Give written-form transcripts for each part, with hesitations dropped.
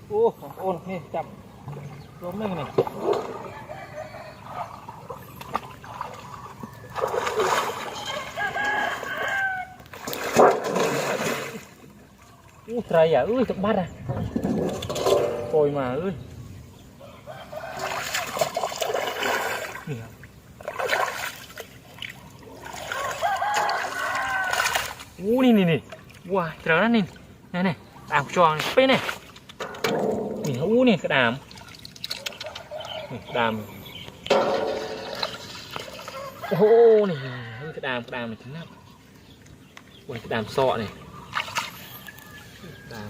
โอ้โอ้นี่จับล้มได้ไงอู้ไตรอ่ะจับบัดอ่ะโอยมานี่อู้นี่ว้าเจอแล้วนี่นี่อ่างจองไปนี่นี่อู้นี่กระดามดามโอ้โหนี่กระดามมันถึงนับวันกระดามซอนี่ดาม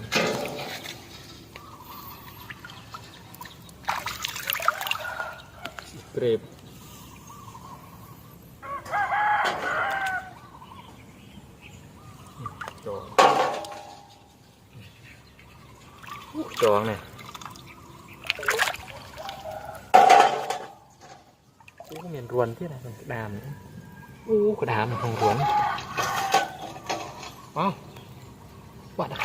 เกรบจองเนี่ยโอ้เหม็นรวนที่ไหนมันกระดามโอ้กระดามมันของรวนว้าววัดอ่ะ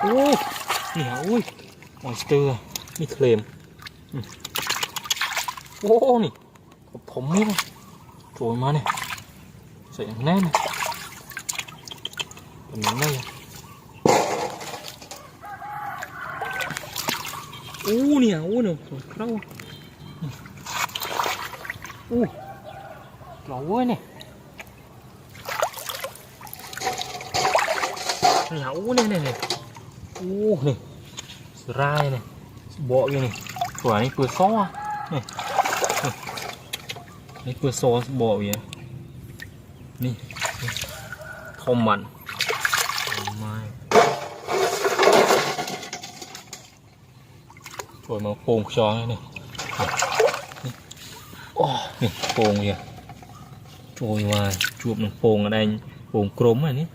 โอ้เหนียวอุ้ยมอนสเตอร์นี่เคลมโอ้นี่ผมนี่นะโจยมาเนี่ยใส่อย่างแน่นเป็นอย่างไรเนี่ยเข้าหล่อเว้ยเนี่ยเนี่ยนี่สไลด์เนี่ยโบยนี่ตัวนี้เปลือกซ้อนี่เปลือกซ้อโบยนี่ทอมมันไม่สวยมาโป่งจองนี่โอ้นี่โป่งเนี่ยโจยมาจูบหนึ่งโป่งอะไรโป่งกลมอันนี้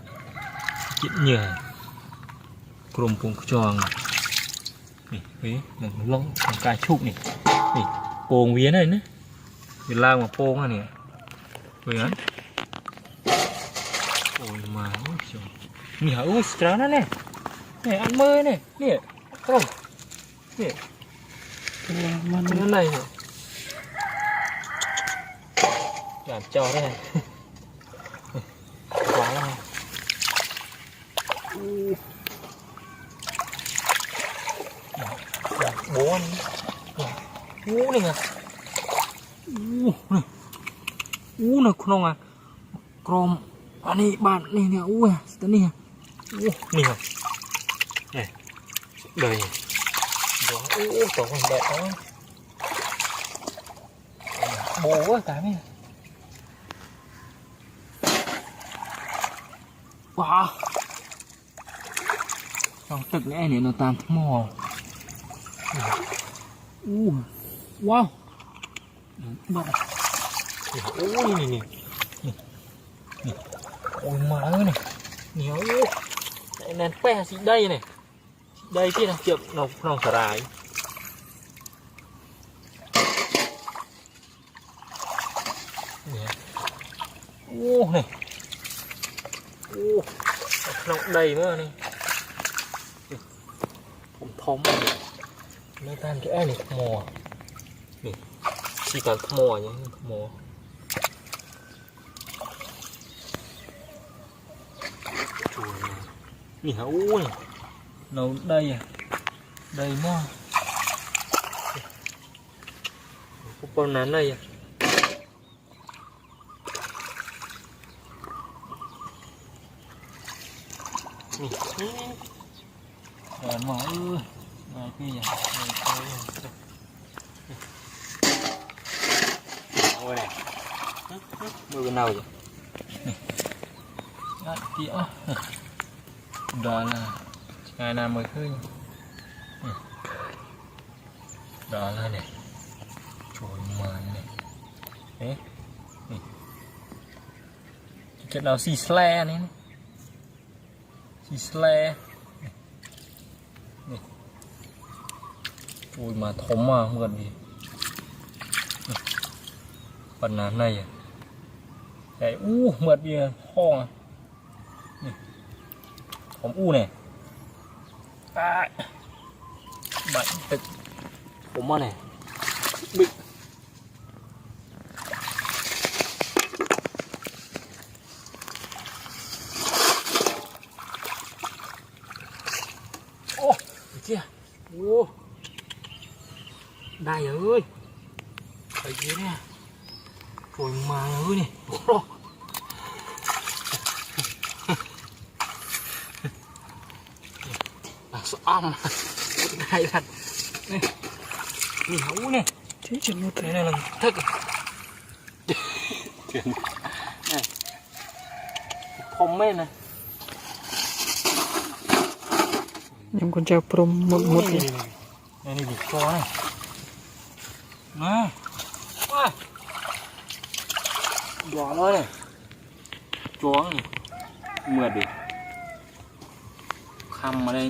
จิตเหนื่อยกลมโป่งจองนี่เฮ้ยหนึ่งลงกายชุบนี่โป่งเวียนอะไรนะเวลามาโป่งอันนี้เวียนโอ้ยมานี่ฮะสตรานั่นเนี่ยอันเมย์เนี่ยกลมเนี่ยมันนั่นไหนเนี่ยอยากจอได้ว้าวโบ้นนี่ไงนี่คุณน้องอ่ะกรมอันนี้บ้านนี่เนี่ยสตานี่นี่ไงเลยตัวมันแดดโบ้ตายไหมว้าวลองตึกนี่เนี่ยเราตามหม้อว้าวบ้านี่โอ้ยมาแล้วเนี่ยเหนียวแน่นแป้สีได้เนี่ยได้ที่นะเจ็บน้องสลายเนี่ยนี่น้องđầy nữaนี่ผมทอมไม่ทานแค่นี่ขโมยนี่chỉ cầnขโมยnhéขโมยนี่ฮะเราđây đây mò con nán đây rồi mở này kia ôi này mưa bên nào vậy tía đó là ngày nào mới khơi đó là này trời mờ này đấy cái nào xì sle này xì sle ôi mà thấm mà không cần gì ปันน้ำในแต่เหมือดเบียร์ห้องผมเนี่ยบัดตึกผมว่าเนี่ยบิ๊กโอ้เจี๊ยโอ้ได้เลยไอ้เจี๊ยเนี่ยโผล่มาเลยนี่โอ้อ้อมได้ทันนี่นี่เขาเนี่ยที่จะมุดเลยนะลังทึกผมไม่นะยังคนเจ้าพรมมุดนี่นี่ดิจอนี่มาว้าจอเลยเนี่ยจอนี่เหมือนดิคำมาเลย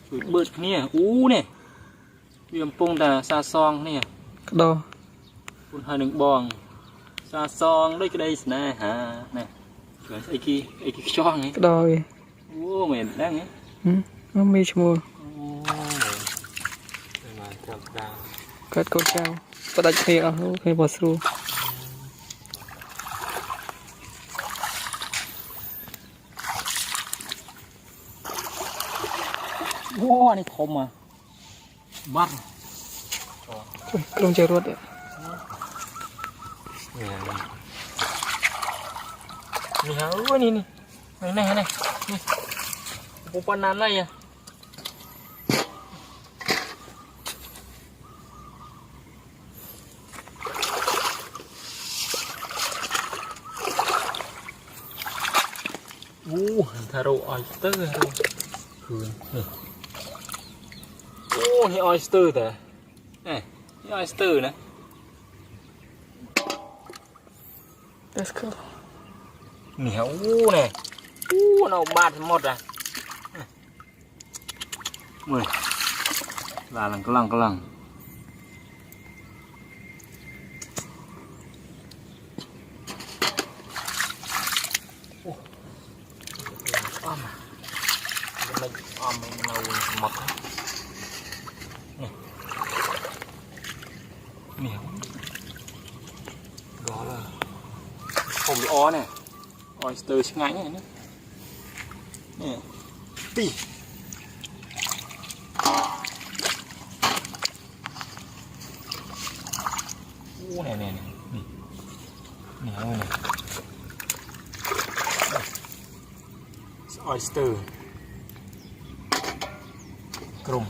จุดเบิดเนี่ยเนี่ยเวียมปงแต่ซาซองเนี่ยดอคุณหาหนึ่งบองซาซองด้วยก็ได้สนะฮะเนี่ยเกิดไอ้กี้ช่องไงดอยเหม็นได้ไงมันมีชั่วโมงกัดกดเจ้าประดับเพลเอาเพลบอสรูว้านี่คมอ่ะบัดลงใจรถอ่ะนี่ฮะนี่นี่ปูปนานอะไรอ่ะทาโร่ออยสเตอร์คืนนี่ออยสเตอร์แต่นี่ออยสเตอร์นะ Let's go เหนียวเนี่ยเราบาดหมดอ่ะมือลาลังกลังอ้อมมันเอาหมดเหนียวร้อนเลยผมอ้อเนี่ยออยสเตอร์ช่างไงเนี่ยตีเนี่ยเหนียวเนี่ยออยสเตอร์กลุ่ม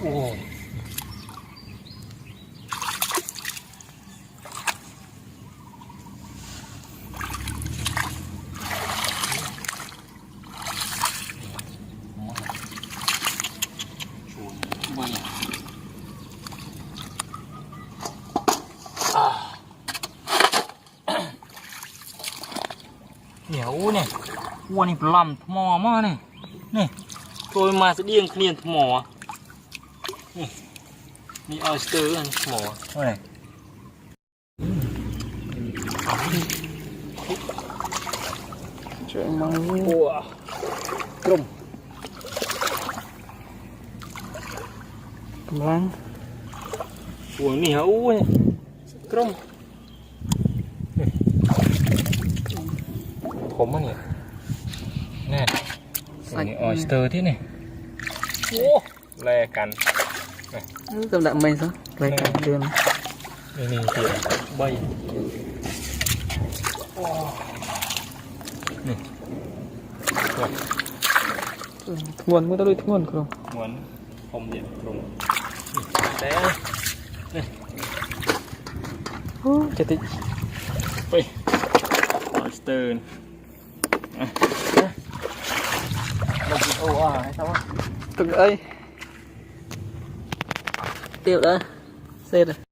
โอ้เหนียวเนี่ยวัวนี่ปลำทมอมานี่ตัวมาจะเดี้ยงเคลียนทมอนี่ออยสเตอร์อันหมออะไรช่วยมาวัวกลุ่มกำลังวัวนี่ฮะกลุ่มผมอ่ะเนี่ยแน่นี่ออยสเตอร์ที่นี่โอ้แลกันcầm đạm mình sao lấy cả đường này tiền bay nguồn mới tao đi nguồn không nguồn không điện không đấy จะติดไปออสเตอร์เรากินโอ้ให้ทำว่าตึงเอ้ยเตียวแล้วเสร็จ